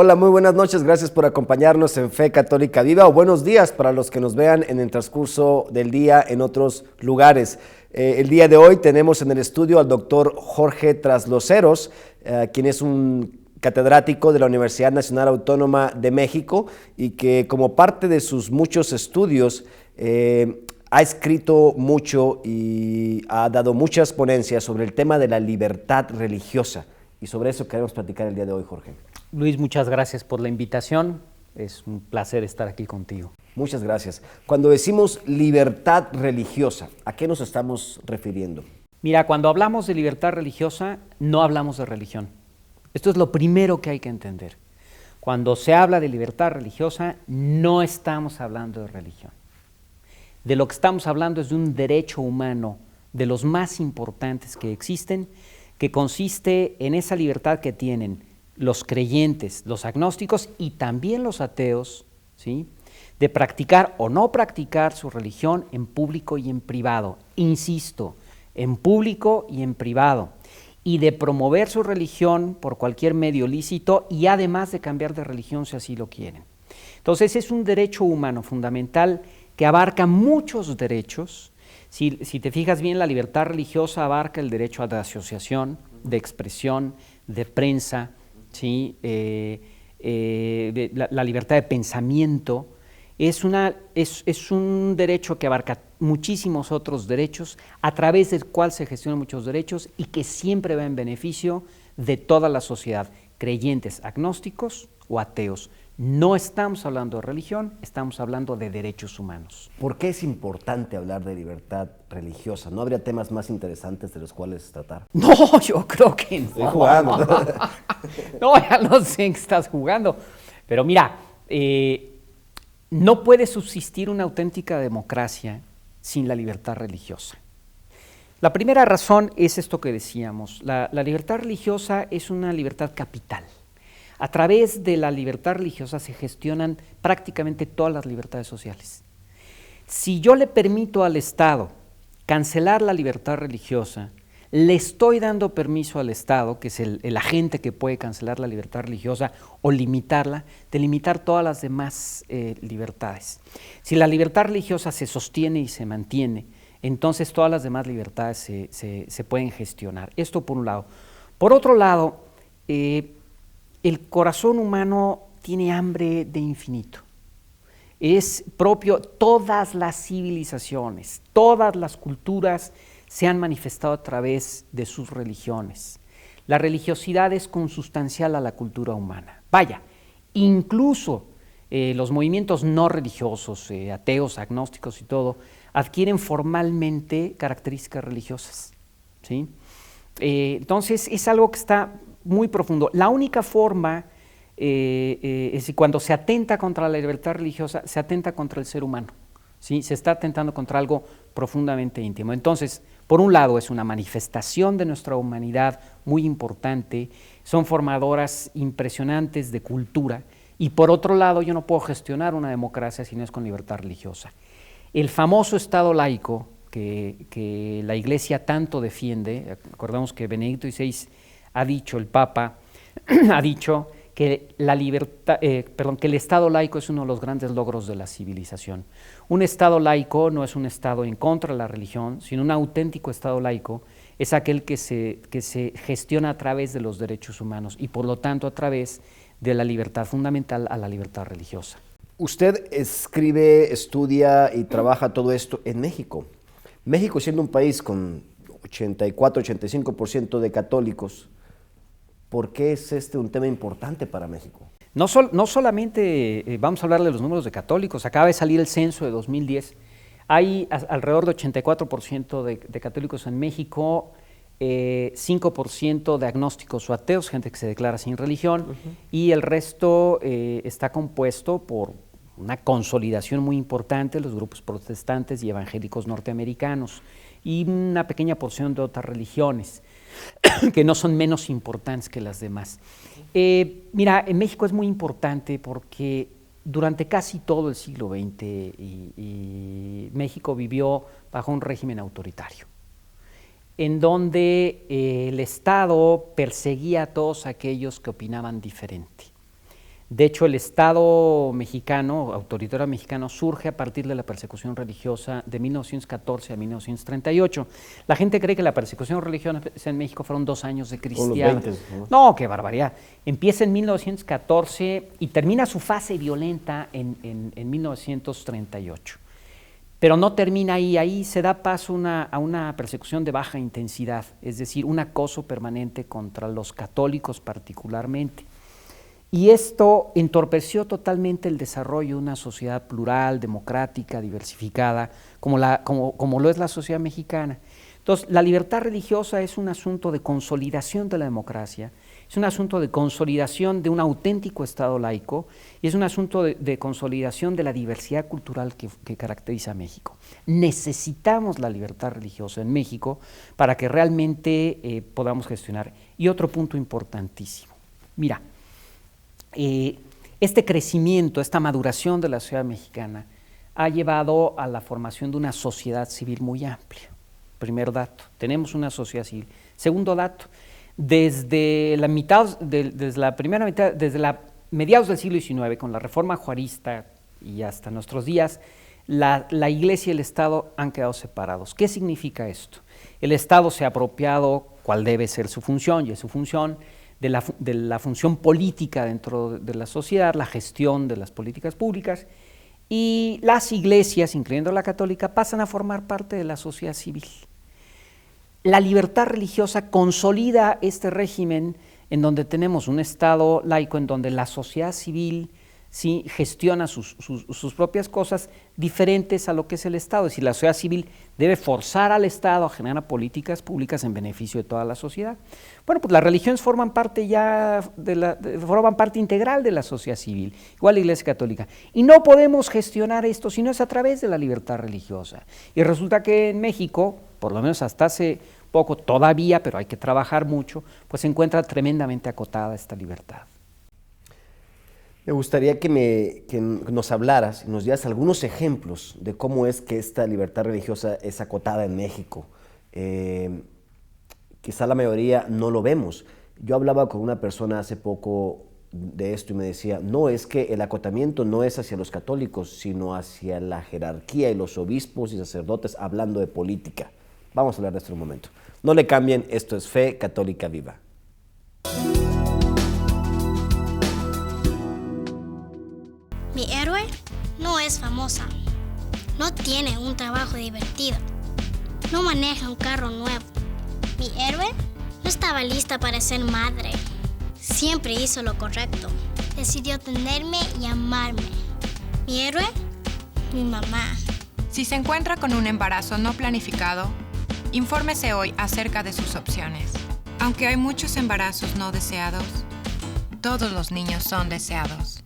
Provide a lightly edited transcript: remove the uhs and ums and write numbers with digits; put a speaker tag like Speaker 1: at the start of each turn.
Speaker 1: Hola, muy buenas noches, gracias por acompañarnos en Fe Católica Viva, o buenos días para los que nos vean en el transcurso del día en otros lugares. El día de hoy tenemos en el estudio al doctor Jorge Trasloceros, quien es un catedrático de la Universidad Nacional Autónoma de México y que como parte de sus muchos estudios ha escrito mucho y ha dado muchas ponencias sobre el tema de la libertad religiosa, y sobre eso queremos platicar el día de hoy, Jorge.
Speaker 2: Luis, muchas gracias por la invitación. Es un placer estar aquí contigo.
Speaker 1: Muchas gracias. Cuando decimos libertad religiosa, ¿a qué nos estamos refiriendo?
Speaker 2: Mira, cuando hablamos de libertad religiosa, no hablamos de religión. Esto es lo primero que hay que entender. Cuando se habla de libertad religiosa, no estamos hablando de religión. De lo que estamos hablando es de un derecho humano, de los más importantes que existen, que consiste en esa libertad que tienen los creyentes, los agnósticos y también los ateos, ¿sí?, de practicar o no practicar su religión en público y en privado. Insisto, en público y en privado. Y de promover su religión por cualquier medio lícito y además de cambiar de religión si así lo quieren. Entonces es un derecho humano fundamental que abarca muchos derechos. Si te fijas bien, la libertad religiosa abarca el derecho a la asociación, de expresión, de prensa, ¿sí? La libertad de pensamiento. Es un derecho que abarca muchísimos otros derechos, a través del cual se gestionan muchos derechos y que siempre va en beneficio de toda la sociedad, creyentes, agnósticos o ateos. No estamos hablando de religión, estamos hablando de derechos humanos.
Speaker 1: ¿Por qué es importante hablar de libertad religiosa? ¿No habría temas más interesantes de los cuales tratar?
Speaker 2: No, yo creo que no.
Speaker 1: Estoy jugando.
Speaker 2: No, ya no sé en qué estás jugando. Pero mira, no puede subsistir una auténtica democracia sin la libertad religiosa. La primera razón es esto que decíamos. La libertad religiosa es una libertad capital. A través de la libertad religiosa se gestionan prácticamente todas las libertades sociales. Si yo le permito al Estado cancelar la libertad religiosa, le estoy dando permiso al Estado, que es el agente que puede cancelar la libertad religiosa o limitarla, de limitar todas las demás libertades. Si la libertad religiosa se sostiene y se mantiene, entonces todas las demás libertades se pueden gestionar. Esto por un lado. Por otro lado, el corazón humano tiene hambre de infinito. Es propio, todas las civilizaciones, todas las culturas se han manifestado a través de sus religiones. La religiosidad es consustancial a la cultura humana. Vaya, incluso los movimientos no religiosos, ateos, agnósticos y todo, adquieren formalmente características religiosas, ¿sí? Entonces es algo que está muy profundo. La única forma es cuando se atenta contra la libertad religiosa, se atenta contra el ser humano, ¿sí? Se está atentando contra algo profundamente íntimo. Entonces, por un lado, es una manifestación de nuestra humanidad muy importante, son formadoras impresionantes de cultura, y por otro lado, yo no puedo gestionar una democracia si no es con libertad religiosa. El famoso Estado laico que la Iglesia tanto defiende, acordamos que Benedicto XVI ha dicho, el Papa ha dicho que que el Estado laico es uno de los grandes logros de la civilización. Un Estado laico no es un Estado en contra de la religión, sino un auténtico Estado laico es aquel que se gestiona a través de los derechos humanos y por lo tanto a través de la libertad fundamental a la libertad religiosa.
Speaker 1: Usted escribe, estudia y trabaja todo esto en México. México, siendo un país con 84-85% de católicos, ¿por qué es este un tema importante para México?
Speaker 2: No solamente vamos a hablar de los números de católicos, acaba de salir el censo de 2010, hay alrededor de 84% de católicos en México, 5% de agnósticos o ateos, gente que se declara sin religión, y el resto está compuesto por una consolidación muy importante de los grupos protestantes y evangélicos norteamericanos, y una pequeña porción de otras religiones que no son menos importantes que las demás. Mira, en México es muy importante porque durante casi todo el siglo XX y México vivió bajo un régimen autoritario, en donde el Estado perseguía a todos aquellos que opinaban diferente. De hecho, el Estado mexicano, autoritario mexicano, surge a partir de la persecución religiosa de 1914 a 1938. La gente cree que la persecución religiosa en México fueron 2 años de cristianos. No, qué barbaridad. Empieza en 1914 y termina su fase violenta en 1938. Pero no termina ahí se da paso a una persecución de baja intensidad, es decir, un acoso permanente contra los católicos particularmente. Y esto entorpeció totalmente el desarrollo de una sociedad plural, democrática, diversificada, como lo es la sociedad mexicana. Entonces, la libertad religiosa es un asunto de consolidación de la democracia, es un asunto de consolidación de un auténtico Estado laico y es un asunto de consolidación de la diversidad cultural que caracteriza a México. Necesitamos la libertad religiosa en México para que realmente podamos gestionar. Y otro punto importantísimo, mira, este crecimiento, esta maduración de la sociedad mexicana ha llevado a la formación de una sociedad civil muy amplia. Primer dato, tenemos una sociedad civil. Segundo dato, desde mediados del siglo XIX, con la reforma juarista y hasta nuestros días, la Iglesia y el Estado han quedado separados. ¿Qué significa esto? El Estado se ha apropiado, cuál debe ser su función, y es su función, de la función política dentro de la sociedad, la gestión de las políticas públicas, y las iglesias, incluyendo la católica, pasan a formar parte de la sociedad civil. La libertad religiosa consolida este régimen en donde tenemos un Estado laico, en donde la sociedad civil sí gestiona sus propias cosas diferentes a lo que es el Estado. Es decir, la sociedad civil debe forzar al Estado a generar políticas públicas en beneficio de toda la sociedad. Bueno, pues las religiones forman parte integral de la sociedad civil, igual la Iglesia Católica. Y no podemos gestionar esto si no es a través de la libertad religiosa. Y resulta que en México, por lo menos hasta hace poco, todavía, pero hay que trabajar mucho, pues se encuentra tremendamente acotada esta libertad.
Speaker 1: Me gustaría que nos hablaras y nos dieras algunos ejemplos de cómo es que esta libertad religiosa es acotada en México. Quizá la mayoría no lo vemos. Yo hablaba con una persona hace poco de esto y me decía, no, es que el acotamiento no es hacia los católicos, sino hacia la jerarquía y los obispos y sacerdotes hablando de política. Vamos a hablar de esto en un momento. No le cambien, esto es Fe Católica Viva.
Speaker 3: Mi héroe no es famosa, no tiene un trabajo divertido, no maneja un carro nuevo. Mi héroe no estaba lista para ser madre, siempre hizo lo correcto, decidió tenerme y amarme. Mi héroe, mi mamá.
Speaker 4: Si se encuentra con un embarazo no planificado, infórmese hoy acerca de sus opciones. Aunque hay muchos embarazos no deseados, todos los niños son deseados.